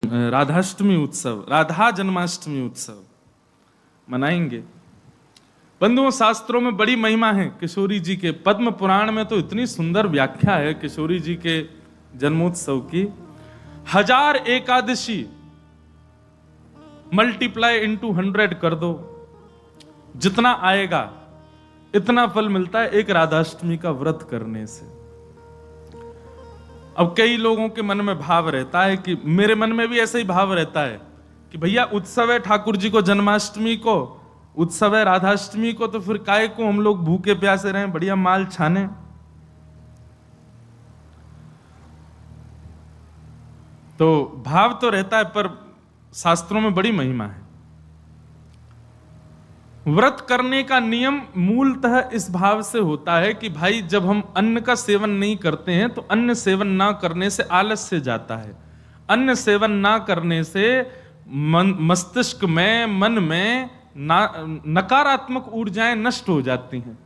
राधाष्टमी उत्सव, राधा जन्माष्टमी उत्सव मनाएंगे। बंधुओं, शास्त्रों में बड़ी महिमा है किशोरी जी के। पद्म पुराण में तो इतनी सुंदर व्याख्या है किशोरी जी के जन्मोत्सव की। 1000 एकादशी मल्टीप्लाई इनटू 100 कर दो, जितना आएगा इतना फल मिलता है एक राधाष्टमी का व्रत करने से। अब कई लोगों के मन में भाव रहता है कि मेरे मन में भी ऐसा ही भाव रहता है कि भैया उत्सव है ठाकुर जी को जन्माष्टमी को, उत्सव है राधाष्टमी को, तो फिर काहे को हम लोग भूखे प्यासे रहें, बढ़िया माल छाने। तो भाव तो रहता है, पर शास्त्रों में बड़ी महिमा है। व्रत करने का नियम मूलतः इस भाव से होता है कि भाई जब हम अन्न का सेवन नहीं करते हैं तो अन्न सेवन ना करने से आलस्य जाता है। अन्न सेवन ना करने से मस्तिष्क में, मन में नकारात्मक ऊर्जाएं नष्ट हो जाती हैं।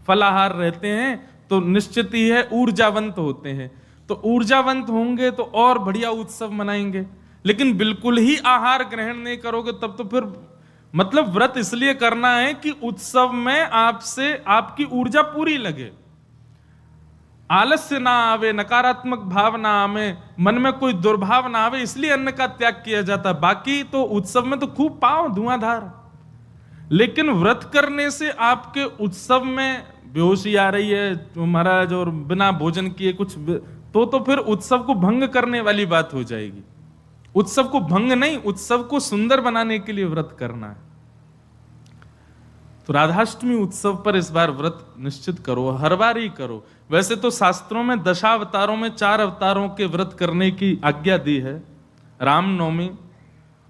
फलाहार रहते हैं तो निश्चित ही है ऊर्जावंत होते हैं, तो ऊर्जावंत होंगे तो और बढ़िया उत्सव मनाएंगे। लेकिन बिल्कुल ही आहार ग्रहण नहीं करोगे तब तो फिर मतलब व्रत इसलिए करना है कि उत्सव में आपसे आपकी ऊर्जा पूरी लगे, आलस्य ना आवे, नकारात्मक भाव ना आवे, मन में कोई दुर्भाव ना आवे, इसलिए अन्न का त्याग किया जाता है। बाकी तो उत्सव में तो खूब पाओ धुआंधार, लेकिन व्रत करने से आपके उत्सव में बेहोशी आ रही है महाराज और बिना भोजन किए कुछ तो फिर उत्सव को भंग करने वाली बात हो जाएगी। उत्सव को भंग नहीं, उत्सव को सुंदर बनाने के लिए व्रत करना है। तो राधाष्टमी उत्सव पर इस बार व्रत निश्चित करो, हर बार ही करो। वैसे तो शास्त्रों में दशावतारों में 4 अवतारों के व्रत करने की आज्ञा दी है, रामनवमी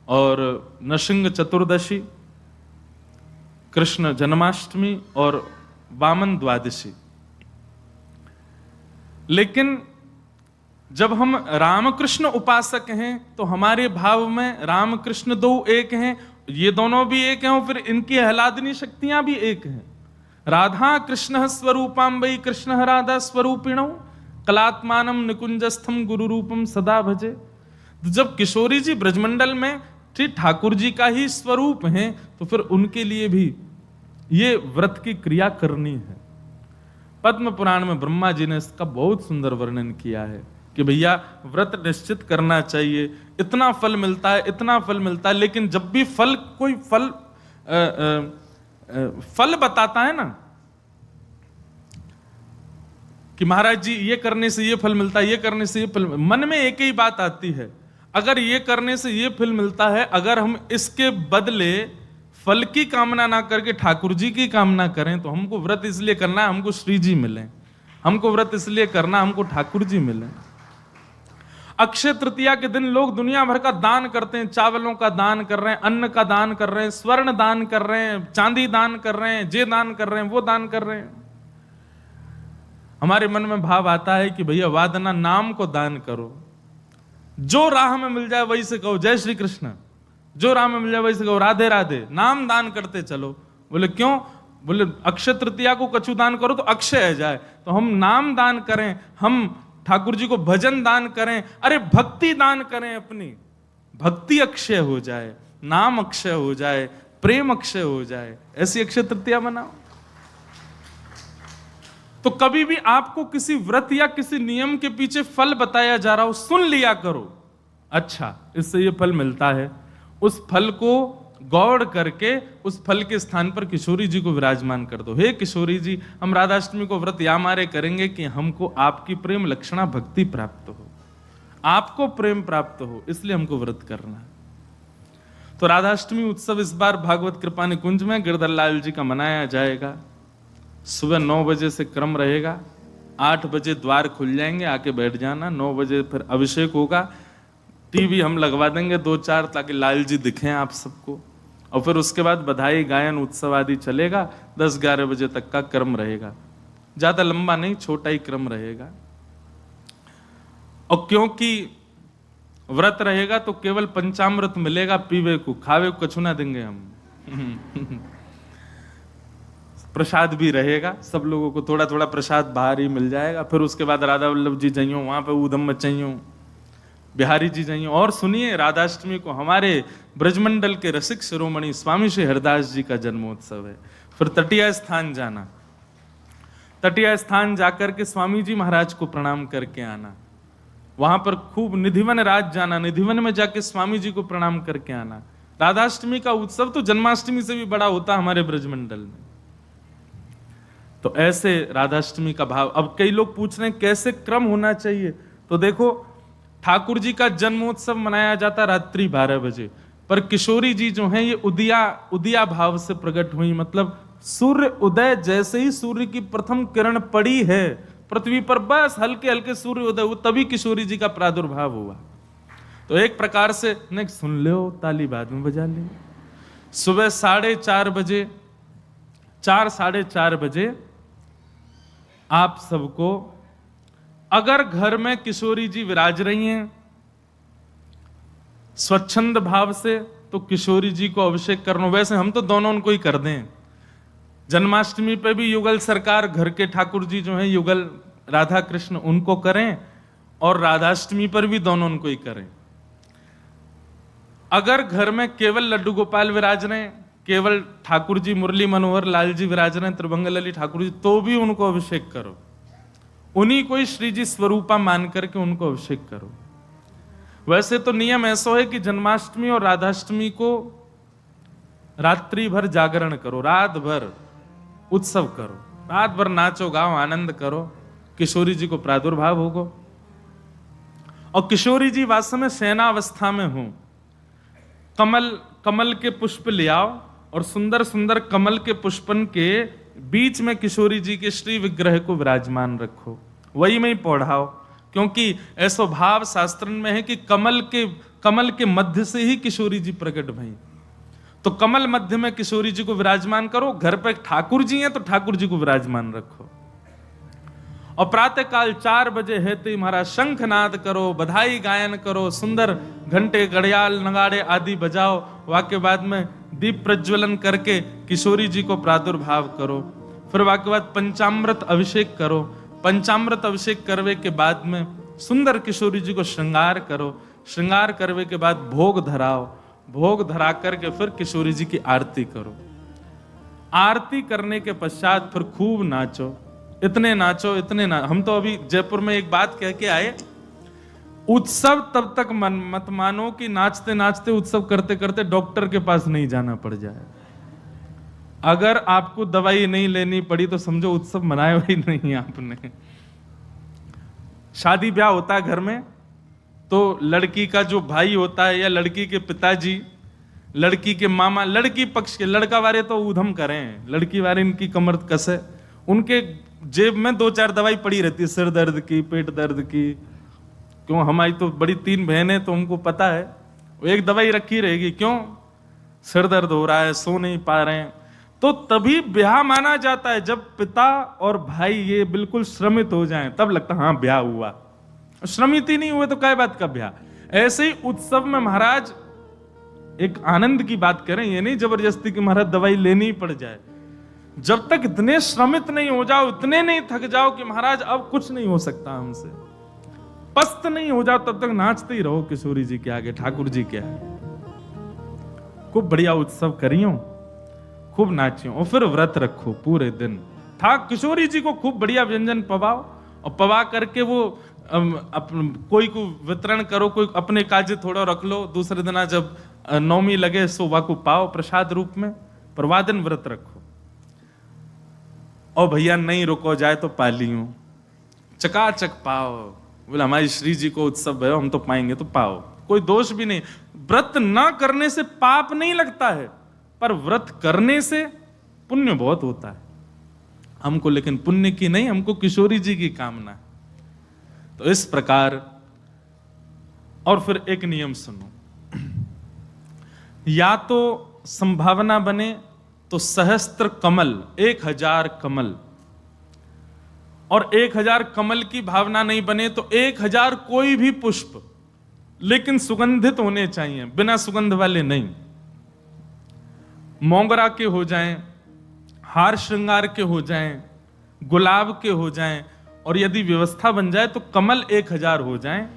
और नृसिंह चतुर्दशी, कृष्ण जन्माष्टमी और वामन द्वादशी। लेकिन जब हम रामकृष्ण उपासक हैं तो हमारे भाव में रामकृष्ण दो एक हैं, ये दोनों भी एक हैं और फिर इनकी आह्लादनी शक्तियां भी एक हैं। राधा कृष्ण स्वरूपाम वै कृष्ण राधा स्वरूपिणौ कलात्मानम निकुंजस्थम गुरु रूपम सदा भजे। तो जब किशोरी जी ब्रजमंडल में ठीक ठाकुर जी का ही स्वरूप हैं तो फिर उनके लिए भी ये व्रत की क्रिया करनी है। पद्म पुराण में ब्रह्मा जी ने इसका बहुत सुंदर वर्णन किया है कि भैया व्रत निश्चित करना चाहिए, इतना फल मिलता है, इतना फल मिलता है। लेकिन जब भी फल कोई फल बताता है ना कि महाराज जी ये करने से ये फल मिलता है, ये करने से ये फल, मन में एक ही बात आती है, अगर ये करने से ये फल मिलता है, अगर हम इसके बदले फल की कामना ना करके ठाकुर जी की कामना करें तो हमको व्रत इसलिए करना है हमको श्री जी मिले, हमको व्रत इसलिए करना हमको ठाकुर जी मिले। अक्षय तृतीया के दिन लोग दुनिया भर का दान करते हैं, चावलों का दान कर रहे हैं, अन्न का दान कर रहे हैं, स्वर्ण दान कर रहे हैं, चांदी दान कर रहे हैं, जे दान कर रहे हैं, वो दान कर रहे हैं। हमारे मन में भाव आता है कि भैया वादना नाम को दान करो, जो राह में मिल जाए वही से कहो जय श्री कृष्ण, जो राह में मिल जाए वही से कहो राधे राधे, नाम दान करते चलो। बोले क्यों? बोले अक्षय तृतीया को कछु दान करो तो अक्षय है जाए, तो हम नाम दान करें, हम ठाकुर जी को भजन दान करें, अरे भक्ति दान करें, अपनी भक्ति अक्षय हो जाए, नाम अक्षय हो जाए, प्रेम अक्षय हो जाए, ऐसी अक्षय तृतीया मनाओ। तो कभी भी आपको किसी व्रत या किसी नियम के पीछे फल बताया जा रहा हो, सुन लिया करो, अच्छा इससे ये फल मिलता है, उस फल को गौड़ करके उस फल के स्थान पर किशोरी जी को विराजमान कर दो। हे किशोरी जी, हम राधाष्टमी को व्रत या मारे करेंगे कि हमको आपकी प्रेम लक्षणा भक्ति प्राप्त हो, आपको प्रेम प्राप्त हो, इसलिए हमको व्रत करना है। तो राधाष्टमी उत्सव इस बार भागवत कृपा निकुंज में गिरधर लाल जी का मनाया जाएगा। सुबह 9 बजे से क्रम रहेगा, 8 बजे द्वार खुल जाएंगे, आके बैठ जाना। 9 बजे फिर अभिषेक होगा, टीवी हम लगवा देंगे 2-4 ताकि लाल जी दिखें आप सबको, और फिर उसके बाद बधाई गायन उत्सव आदि चलेगा। 10-11 बजे तक का क्रम रहेगा, ज्यादा लंबा नहीं, छोटा ही क्रम रहेगा। और क्योंकि व्रत रहेगा तो केवल पंचामृत मिलेगा पीवे को, खावे को कछु ना देंगे हम। प्रसाद भी रहेगा, सब लोगों को थोड़ा थोड़ा प्रसाद बाहर ही मिल जाएगा। फिर उसके बाद राधा वल्लभ जी जाइयो, वहां पे ऊधम मचाइयो, बिहारी जी जाइए और सुनिए, राधाष्टमी को हमारे ब्रजमंडल के रसिक शिरोमणि स्वामी श्री हरिदास जी का जन्मोत्सव है। फिर तटीय स्थान जाना, तटीय स्थान जाकर के स्वामी जी महाराज को प्रणाम करके आना, वहां पर खूब निधिवन राज जाना, निधिवन में जाके स्वामी जी को प्रणाम करके आना। राधाष्टमी का उत्सव तो जन्माष्टमी से भी बड़ा होता हमारे ब्रजमंडल में। तो ऐसे राधाष्टमी का भाव। अब कई लोग पूछ रहे हैं कैसे क्रम होना चाहिए, तो देखो ठाकुर जी का जन्मोत्सव मनाया जाता रात्रि 12 बजे, पर किशोरी जी जो हैं ये उदिया भाव से प्रकट हुई, मतलब सूर्य उदय जैसे ही सूर्य की प्रथम किरण पड़ी है पृथ्वी पर, बस हल्के हल्के सूर्य उदय हुआ, तभी किशोरी जी का प्रादुर्भाव हुआ। तो एक प्रकार से नहीं सुन लो, ताली बाद में बजा ले। सुबह 4:30 बजे, 4-4:30 बजे आप सबको, अगर घर में किशोरी जी विराज रही हैं स्वच्छंद भाव से, तो किशोरी जी को अभिषेक करना। वैसे हम तो दोनों उनको ही कर दें, जन्माष्टमी पे भी युगल सरकार घर के ठाकुर जी जो हैं युगल राधा कृष्ण उनको करें, और राधाष्टमी पर भी दोनों उनको ही करें। अगर घर में केवल लड्डू गोपाल विराज रहे, केवल ठाकुर जी मुरली मनोहर लाल जी विराज रहे, त्रिभंगलली ठाकुर जी, तो भी उनको अभिषेक करो, उन्हीं को ही श्री जी स्वरूपा मान करके उनको अभिषेक करो। वैसे तो नियम ऐसा है कि जन्माष्टमी और राधाष्टमी को रात्रि भर जागरण करो, रात भर उत्सव करो, रात भर नाचो गाओ आनंद करो, किशोरी जी को प्रादुर्भाव होगा। और किशोरी जी वास्तव में शयनावस्था में हो, कमल के पुष्प ले आओ और सुंदर सुंदर कमल के पुष्पन के बीच में किशोरी जी के श्री विग्रह को विराजमान रखो, वही में ही पौढ़ाओ, क्योंकि ऐसा भाव शास्त्र में है कि कमल के मध्य से ही किशोरी जी प्रकट भई। तो कमल मध्य में किशोरी जी को विराजमान करो, घर पे ठाकुर जी हैं तो ठाकुर जी को विराजमान रखो। और प्रातः काल 4 बजे है तो महाराज शंखनाद करो, बधाई गायन करो, सुंदर घंटे घड़ियाल नगाड़े आदि बजाओ, वाक्य बाद में दीप प्रज्वलन करके किशोरी जी को प्रादुर्भाव करो। फिर वाक्य बाद पंचामृत अभिषेक करो, पंचामृत अभिषेक करवे के बाद में सुंदर किशोरी जी को श्रृंगार करो, श्रृंगार करवे के बाद भोग धराओ, भोग धरा करके फिर किशोरी जी की आरती करो। आरती करने के पश्चात फिर खूब नाचो, इतने नाचो इतने हम तो अभी जयपुर में एक बात कह के आए, उत्सव तब तक मत मानो कि नाचते नाचते उत्सव करते करते डॉक्टर के पास नहीं जाना पड़ जाए। अगर आपको दवाई नहीं लेनी पड़ी तो समझो उत्सव मनाया ही नहीं आपने। शादी ब्याह होता है घर में, तो लड़की का जो भाई होता है या लड़की के पिताजी, लड़की के मामा, लड़की पक्ष के, लड़का वाले तो ऊधम करें, लड़की वाले इनकी कमर कसे, उनके जेब में 2-4 दवाई पड़ी रहती है, सिर दर्द की, पेट दर्द की। क्यों, हमारी तो बड़ी 3 बहनें, तो उनको पता है वो एक दवाई रखी रहेगी, क्यों सिर दर्द हो रहा है, सो नहीं पा रहे हैं। तो तभी ब्याह माना जाता है जब पिता और भाई ये बिल्कुल श्रमित हो जाएं, तब लगता है हाँ ब्याह हुआ। श्रमित ही नहीं हुए तो क्या बात का ब्याह। ऐसे ही उत्सव में महाराज एक आनंद की बात करें, ये नहीं जबरदस्ती कि महाराज दवाई लेनी ही पड़ जाए। जब तक इतने श्रमित नहीं हो जाओ, इतने नहीं थक जाओ कि महाराज अब कुछ नहीं हो सकता हमसे, पस्त नहीं हो जाओ, तब तक नाचते ही रहो किशोरी जी के आगे, ठाकुर जी के आगे। खूब बढ़िया उत्सव करियो, खूब नाचियो, और फिर व्रत रखो पूरे दिन। किशोरी जी को खूब बढ़िया व्यंजन पवाओ, और पवा करके वो कोई को वितरण करो, कोई अपने काजे थोड़ा रख लो, दूसरे दिन जब नौमी लगे सो वाको पाओ प्रसाद रूप में, परवादिन व्रत रखो। और भैया नहीं रुको जाए तो पालियो, चकाचक पाओ, बोले हमारी श्री जी को उत्सव है हम तो पाएंगे, तो पाओ, कोई दोष भी नहीं। व्रत ना करने से पाप नहीं लगता है, पर व्रत करने से पुण्य बहुत होता है हमको, लेकिन पुण्य की नहीं, हमको किशोरी जी की कामना है। तो इस प्रकार, और फिर एक नियम सुनो, या तो संभावना बने तो सहस्त्र कमल, 1000 कमल, और 1000 कमल की भावना नहीं बने तो 1000 कोई भी पुष्प, लेकिन सुगंधित होने चाहिए, बिना सुगंध वाले नहीं। मोगरा के हो जाएं, हार श्रृंगार के हो जाएं, गुलाब के हो जाएं, और यदि व्यवस्था बन जाए तो कमल 1000 हो जाएं।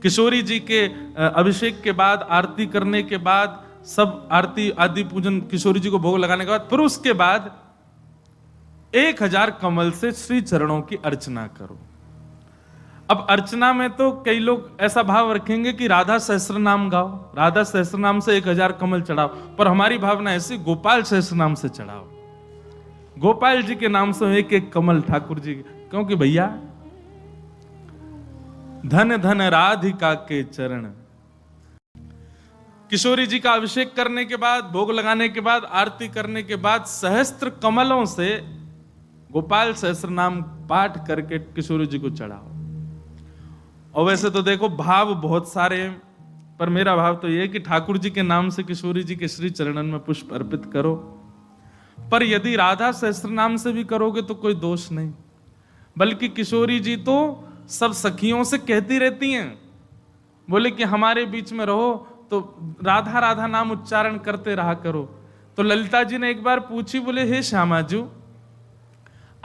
किशोरी जी के अभिषेक के बाद, आरती करने के बाद, सब आरती आदि पूजन किशोरी जी को भोग लगाने के बाद, फिर उसके बाद 1000 कमल से श्री चरणों की अर्चना करो। अब अर्चना में तो कई लोग ऐसा भाव रखेंगे कि राधा सहस्त्र नाम गाओ, राधा सहस्त्र नाम से 1000 कमल चढ़ाओ, पर हमारी भावना ऐसी, गोपाल सहस्त्र नाम से चढ़ाओ। गोपाल जी के नाम से एक एक कमल ठाकुर जी, क्योंकि भैया धन धन राधिका के चरण। किशोरी जी का अभिषेक करने के बाद, भोग लगाने के बाद, आरती करने के बाद सहस्त्र कमलों से गोपाल सहस्त्र नाम पाठ करके किशोरी जी को चढ़ाओ। और वैसे तो देखो भाव बहुत सारे हैं, पर मेरा भाव तो यह है कि ठाकुर जी के नाम से किशोरी जी के श्री चरणन में पुष्प अर्पित करो। पर यदि राधा सहस्त्र नाम से भी करोगे तो कोई दोष नहीं, बल्कि किशोरी जी तो सब सखियों से कहती रहती हैं, बोले कि हमारे बीच में रहो तो राधा राधा नाम उच्चारण करते रहा करो। तो ललिता जी ने एक बार पूछी, बोले हे श्यामाजू,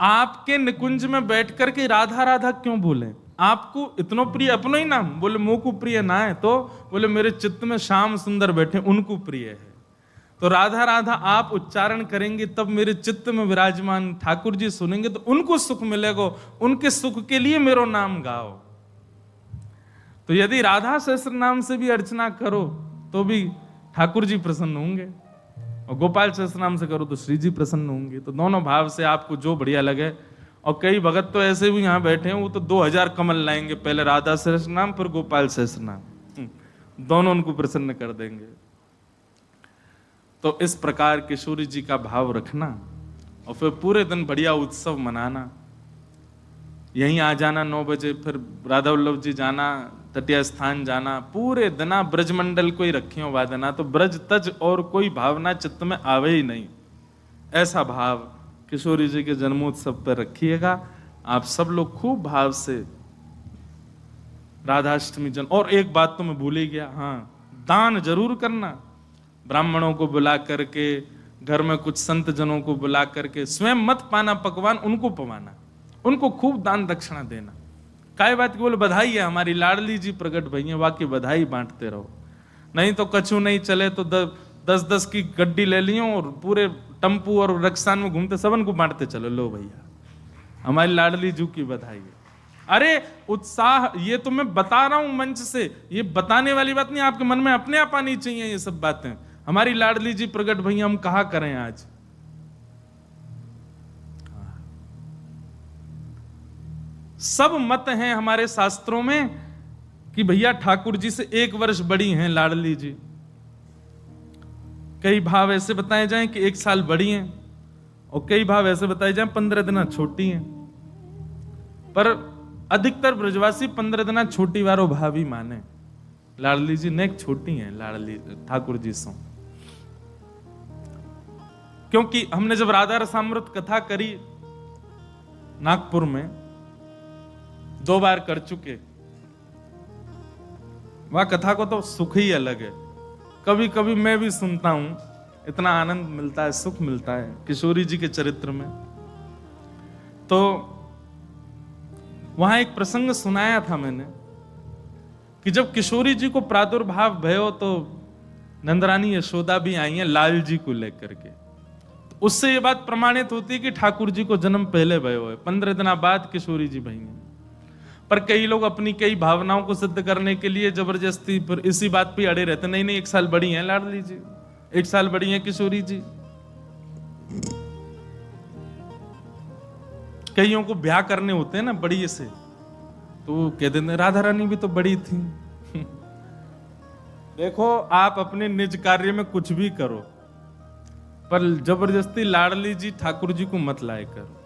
आपके निकुंज में बैठ करके राधा राधा क्यों बोले? आपको इतनो प्रिय अपनो ही नाम? बोले मोह को प्रिय ना है, तो बोले मेरे चित्त में श्याम सुंदर बैठे, उनको प्रिय है। तो राधा राधा आप उच्चारण करेंगे तब मेरे चित्त में विराजमान ठाकुर जी सुनेंगे तो उनको सुख मिलेगा, उनके सुख के लिए मेरो नाम गाओ। तो यदि राधा सहस्त्र नाम से भी अर्चना करो तो भी ठाकुर जी प्रसन्न होंगे, और गोपाल सहस्त्र नाम से करो तो श्री जी प्रसन्न होंगे। तो दोनों भाव से आपको जो बढ़िया लगे। और कई भगत तो ऐसे भी यहाँ बैठे हैं, वो तो 2000 कमल लाएंगे, पहले राधा सहस्त्र नाम फिर गोपाल सहस्त्र नाम, दोनों उनको प्रसन्न कर देंगे। तो इस प्रकार किशोरी जी का भाव रखना और फिर पूरे दिन बढ़िया उत्सव मनाना। यहीं आ जाना 9 बजे, फिर राधा वल्लभ जी जाना, तटिया स्थान जाना, पूरे दिना ब्रजमंडल को ही रखियो वादना, तो ब्रज तज और कोई भावना चित्त में आवे ही नहीं। ऐसा भाव किशोरी जी के जन्मोत्सव पर रखिएगा। आप सब लोग खूब भाव से राधाष्टमी जन। और एक बात तो मैं भूल ही गया, हाँ, दान जरूर करना। ब्राह्मणों को बुला करके, घर में कुछ संत जनों को बुला करके, स्वयं मत पाना पकवान, उनको पवाना, उनको खूब दान दक्षिणा देना। काय बात की? बोले बधाई है, हमारी लाडली जी प्रकट भई है, वाकई बधाई बांटते रहो। नहीं तो कछु नहीं चले तो 10-10 की गड्डी ले लियो और पूरे टम्पू और रक्सान में घूमते सबन को बांटते चलो, लो भैया हमारी लाडली जू की बधाई है। अरे उत्साह, ये तो मैं बता रहा हूं मंच से, ये बताने वाली बात नहीं, आपके मन में अपने आप आनी चाहिए ये सब बातें। हमारी लाडली जी प्रकट भैया, हम कहा करें आज। सब मत हैं हमारे शास्त्रों में कि भैया ठाकुर जी से 1 वर्ष बड़ी हैं लाडली जी। कई भाव ऐसे बताए जाएं कि 1 साल बड़ी हैं, और कई भाव ऐसे बताए जाएं 15 दिन छोटी हैं। पर अधिकतर ब्रजवासी 15 दिन छोटी वारो भाव ही माने। लाडली जी नेक छोटी हैं लाडली ठाकुर जी सो। क्योंकि हमने जब राधा रसामृत कथा करी नागपुर में, 2 बार कर चुके, वह कथा को तो सुख ही अलग है। कभी कभी मैं भी सुनता हूं, इतना आनंद मिलता है, सुख मिलता है किशोरी जी के चरित्र में। तो वहां एक प्रसंग सुनाया था मैंने कि जब किशोरी जी को प्रादुर्भाव भयो तो नंदरानी यशोदा भी आई हैं लाल जी को लेकर के। तो उससे ये बात प्रमाणित होती है कि ठाकुर जी को जन्म पहले भयो है, 15 दिन बाद किशोरी जी भई हैं। पर कई लोग अपनी कई भावनाओं को सिद्ध करने के लिए जबरदस्ती फिर इसी बात पे अड़े रहते, नहीं 1 साल बड़ी हैं लाडली जी, 1 साल बड़ी हैं किशोरी जी। कईयों को ब्याह करने होते हैं ना बड़ी से, तो कह देते राधा रानी भी तो बड़ी थी। देखो आप अपने निज कार्य में कुछ भी करो, पर जबरदस्ती लाडली जी ठाकुर जी को मत लाए करो।